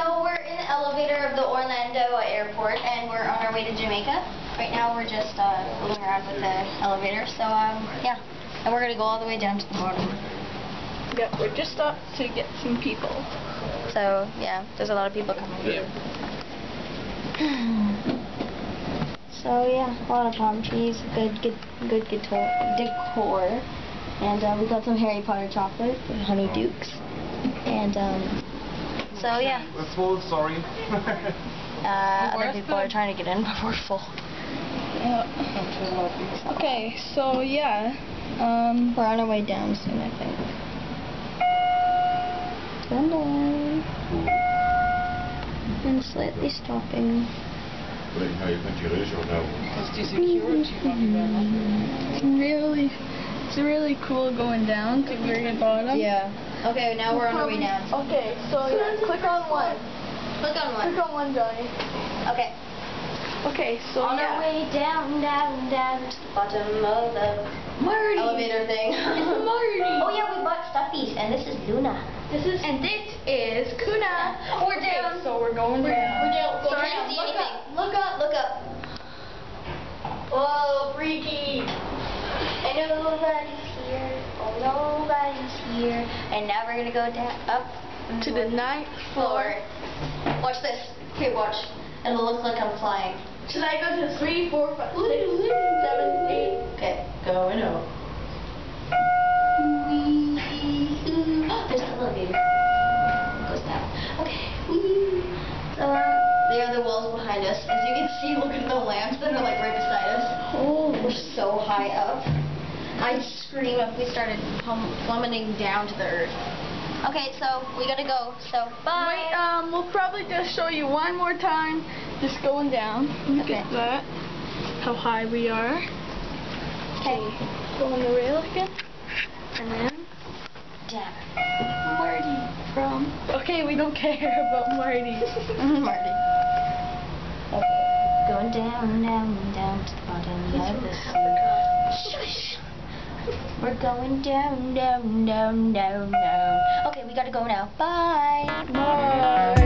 So we're in the elevator of the Orlando airport, and we're on our way to Jamaica. Right now we're just fooling around with the elevator. So yeah, and we're gonna go all the way down to the bottom. Yeah, we're just up to get some people. So yeah, there's a lot of people coming. Yeah. So yeah, a lot of palm trees, good decor, and we got some Harry Potter chocolate, Honey Dukes, and so yeah. Let's hold, sorry. Other people are trying to get in, but we're full. Okay, so yeah, we're on our way down soon, I think. Hello. And slightly stopping. It's really cool going down to the very bottom. Yeah. Okay, now we're on our way down. Okay, so yeah, click on one. Click on one. Click on one, Johnny. Okay. Okay, so on our way down to the bottom of the elevator thing. It's Marty. Oh yeah, we bought stuffies, and this is Luna. This is Kuna. We're down. So we're going down. We're down. Sorry, Can't see anything. Look up. Look up. Whoa, freaky. And nobody's here. Oh, nobody's here. And now we're gonna go down up To the 9th floor. Watch this. Okay, watch. It'll look like I'm flying. Should I go to 3, 4, 5, 6, 7, 8? Okay, going up. There's the elevator. It goes down. Okay. So there are the walls behind us. As you can see, look at the lamps that are like right beside us. Oh, We're so high up. I'd scream if we started plummeting down to the earth. Okay, so we gotta go. So bye. wait, we'll probably just show you one more time. Just going down. Look Okay. at that. How high we are. Okay. Go on the rail again. And then Down. Marty from. Okay, we don't care about Marty. Marty. Okay. Going down to the bottom of the sea. Shush. We're going down. Okay, we gotta go now. Bye. Bye.